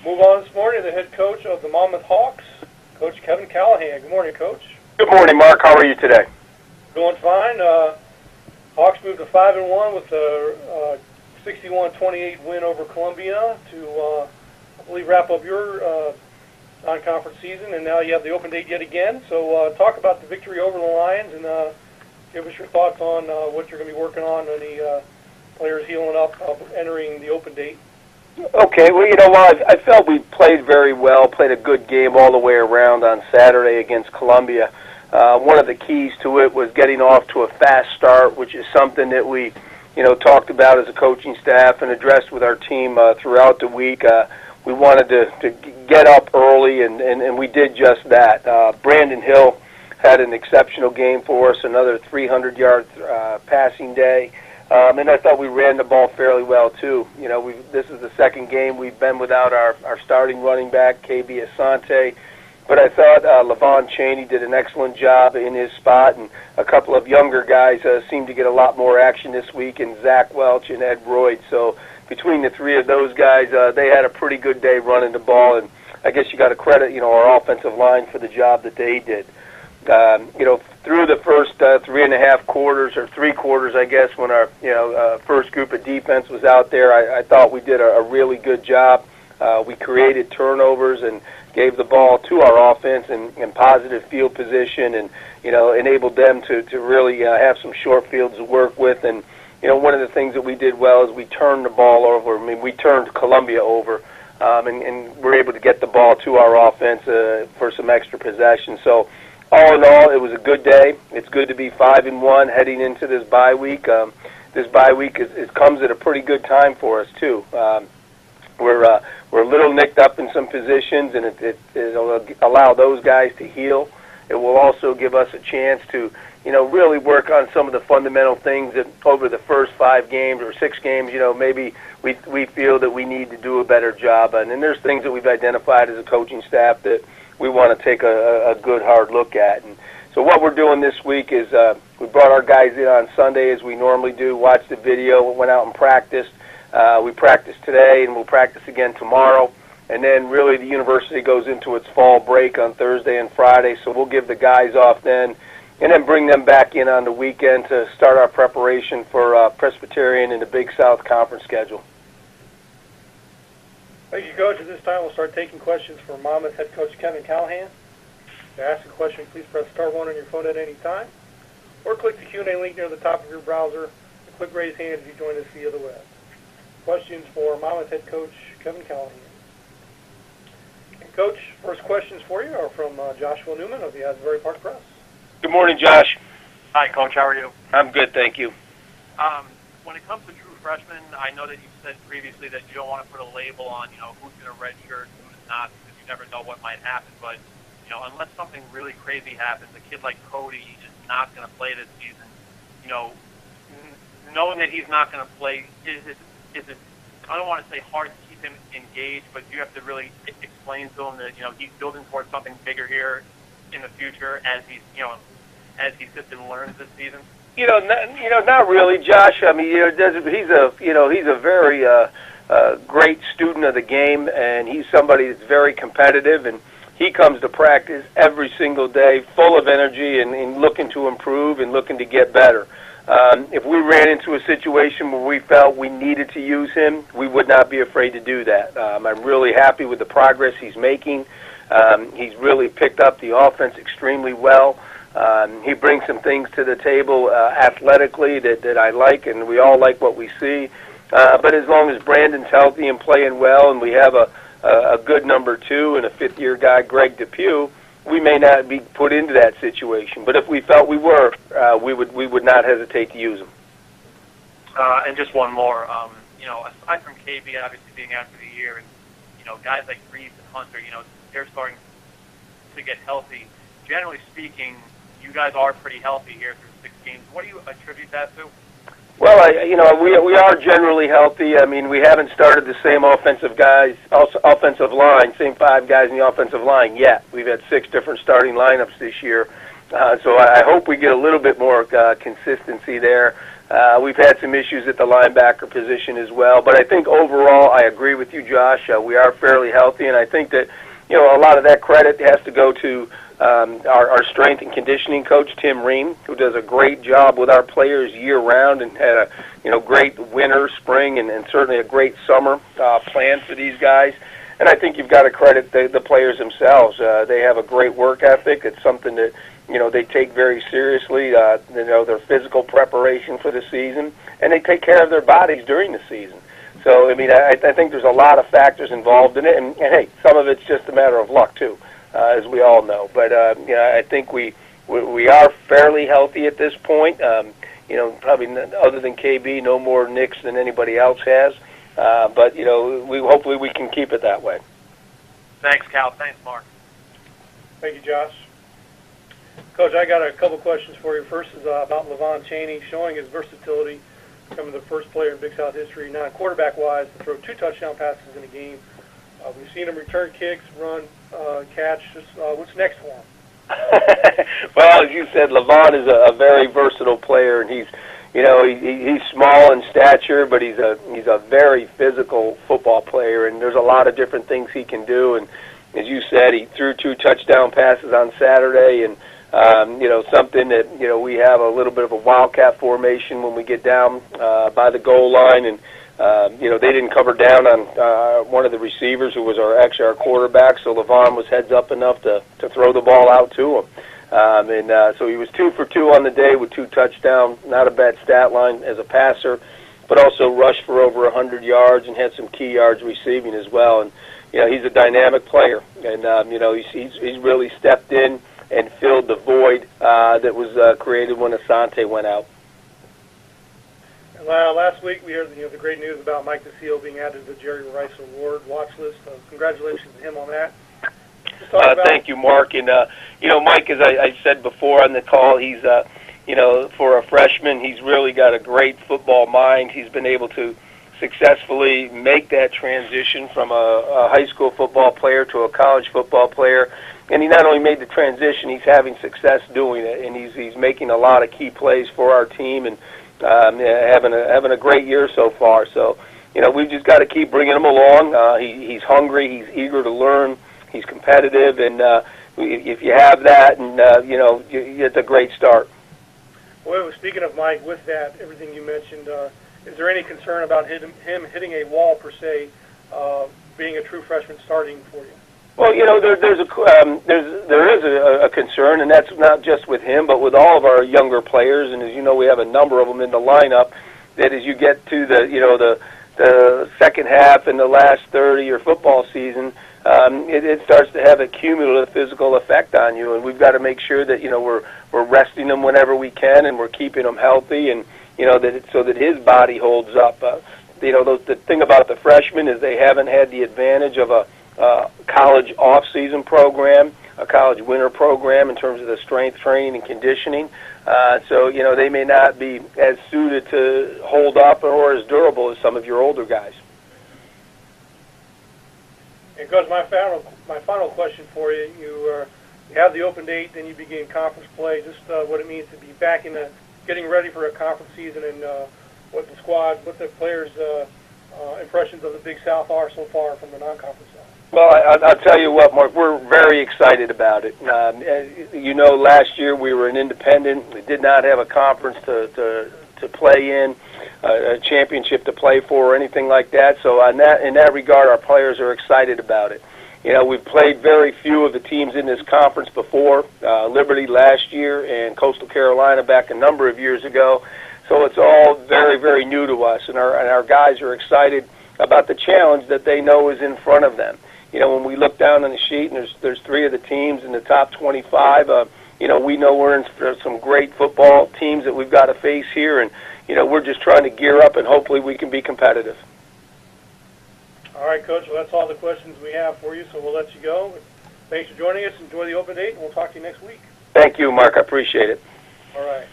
Move on this morning to the head coach of the Monmouth Hawks, Coach Kevin Callahan. Good morning, Coach. Good morning, Mark. How are you today? Doing fine. Hawks moved to 5-1 with a 61-28 win over Columbia to, I believe, wrap up your non-conference season, and now you have the open date yet again. So talk about the victory over the Lions and give us your thoughts on what you're going to be working on, any players healing up, entering the open date. Okay, well, I felt we played very well, played a good game all the way around on Saturday against Columbia. One of the keys to it was getting off to a fast start, which is something that we, talked about as a coaching staff and addressed with our team throughout the week. We wanted to get up early, and we did just that. Brandon Hill had an exceptional game for us, another 300-yard passing day. And I thought we ran the ball fairly well, too. This is the second game we've been without our starting running back, KB Asante. But I thought Levon Chaney did an excellent job in his spot, and a couple of younger guys seemed to get a lot more action this week, and Zach Welch and Ed Royd. So between the three of those guys, they had a pretty good day running the ball, and I guess you got to credit, our offensive line for the job that they did. Through the first 3.5 quarters, or 3 quarters, I guess, when our first group of defense was out there, I thought we did a really good job. We created turnovers and gave the ball to our offense in positive field position, and enabled them to really have some short fields to work with. And one of the things that we did well is we turned the ball over. I mean, we turned Columbia over, and we're able to get the ball to our offense for some extra possession. So all in all, it was a good day. It's good to be 5-1 heading into this bye week. This bye week comes at a pretty good time for us too. We're a little nicked up in some positions, and it'll allow those guys to heal. It will also give us a chance to, really work on some of the fundamental things that over the first 5 games or 6 games, maybe we feel that we need to do a better job on. And there's things that we've identified as a coaching staff that we want to take a good hard look at. And so what we're doing this week is we brought our guys in on Sunday as we normally do, watched the video, went out and practiced. We practiced today, and we'll practice again tomorrow. And then really the university goes into its fall break on Thursday and Friday, so we'll give the guys off then, and then bring them back in on the weekend to start our preparation for Presbyterian and the Big South Conference schedule. Thank you, Coach. At this time, we'll start taking questions for Monmouth head coach Kevin Callahan. To ask a question, please press *1 on your phone at any time, or click the Q&A link near the top of your browser, and click raise hand if you join us via the web. Questions for Monmouth head coach Kevin Callahan. And Coach, first questions for you are from Joshua Newman of the Asbury Park Press. Good morning, Josh. Hi, Coach. How are you? I'm good, thank you. When it comes to true freshmen, I know that you said previously that you don't want to put a label on, who's going to redshirt, who's not, because you never know what might happen. But, unless something really crazy happens, a kid like Cody is not going to play this season. Knowing that he's not going to play, is it, I don't want to say hard to keep him engaged, but you have to really explain to him that, he's building towards something bigger here in the future as he sits and learns this season? Not really, Josh. I mean, he's a very great student of the game, and he's somebody that's very competitive, and he comes to practice every single day full of energy and looking to improve and looking to get better. If we ran into a situation where we felt we needed to use him, we would not be afraid to do that. I'm really happy with the progress he's making. He's really picked up the offense extremely well. He brings some things to the table athletically that I like, and we all like what we see. But as long as Brandon's healthy and playing well, and we have a good number 2 and a 5th-year guy, Greg Depew, we may not be put into that situation. But if we felt we were, we would not hesitate to use him. And just one more. Aside from KB obviously being out for the year, and guys like Reeves and Hunter, they're starting to get healthy. Generally speaking, you guys are pretty healthy here through 6 games. What do you attribute that to? Well, we are generally healthy. I mean, we haven't started the same offensive line, same 5 guys in the offensive line yet. We've had 6 different starting lineups this year. So I hope we get a little bit more consistency there. We've had some issues at the linebacker position as well. But I think overall, I agree with you, Josh. We are fairly healthy, and I think that, a lot of that credit has to go to our strength and conditioning coach, Tim Ream, who does a great job with our players year-round and had a great winter, spring, and certainly a great summer plan for these guys. And I think you've got to credit the players themselves. They have a great work ethic. It's something that, they take very seriously, their physical preparation for the season, and they take care of their bodies during the season. So, I think there's a lot of factors involved in it, and hey, some of it's just a matter of luck, too, as we all know. But, I think we are fairly healthy at this point. Probably other than KB, no more nicks than anybody else has. But, hopefully we can keep it that way. Thanks, Cal. Thanks, Mark. Thank you, Josh. Coach, I got a couple questions for you. First is about Levon Chaney showing his versatility, becoming the first player in Big South history, non-quarterback-wise, to throw 2 touchdown passes in a game. We've seen him return kicks, run, catch. What's next for him? Well, as you said, Levon is a very versatile player, and he's small in stature, but he's a very physical football player, and there's a lot of different things he can do. And as you said, he threw 2 touchdown passes on Saturday, and something that we have a little bit of a wildcat formation when we get down by the goal line, and they didn't cover down on one of the receivers who was actually our quarterback, so Levon was heads up enough to throw the ball out to him. So he was 2 for 2 on the day with 2 touchdowns. Not a bad stat line as a passer, but also rushed for over 100 yards and had some key yards receiving as well. And he's a dynamic player, and he's really stepped in and filled the void that was created when Asante went out. Last week we heard the great news about Mike DeSeo being added to the Jerry Rice Award watch list. Congratulations to him on that. Thank you, Mark. And, Mike, as I said before on the call, he's, for a freshman, he's really got a great football mind. He's been able to successfully make that transition from a high school football player to a college football player. And he not only made the transition, he's having success doing it, and he's making a lot of key plays for our team and having a great year so far. So, we've just got to keep bringing him along. He's hungry. He's eager to learn. He's competitive, and if you have that, and it's a great start. Well, speaking of Mike, with that, everything you mentioned, is there any concern about him hitting a wall per se, being a true freshman starting for you? Well, there is a concern, and that's not just with him, but with all of our younger players. And as you know, we have a number of them in the lineup. That as you get to the second half and the last third of your football season, it starts to have a cumulative physical effect on you, and we've got to make sure that we're resting them whenever we can, and we're keeping them healthy, and so that his body holds up. The thing about the freshmen is they haven't had the advantage of a college off-season program, a college winter program in terms of the strength training and conditioning. So they may not be as suited to hold up or as durable as some of your older guys. And Coach, my final question for you: you have the open date, then you begin conference play. Just what it means to be back in getting ready for a conference season, and what the players' impressions of the Big South are so far from the non-conference side. Well, I'll tell you what, Mark, we're very excited about it. Last year we were an independent. We did not have a conference to play in, a championship to play for, or anything like that. So in that regard, our players are excited about it. We've played very few of the teams in this conference before, Liberty last year and Coastal Carolina back a number of years ago. So it's all very, very new to us, and our guys are excited about the challenge that they know is in front of them. When we look down on the sheet and there's 3 of the teams in the top 25, we know we're in some great football teams that we've got to face here, and we're just trying to gear up, and hopefully we can be competitive. All right, Coach. Well, that's all the questions we have for you, so we'll let you go. Thanks for joining us. Enjoy the open date, and we'll talk to you next week. Thank you, Mark. I appreciate it. All right.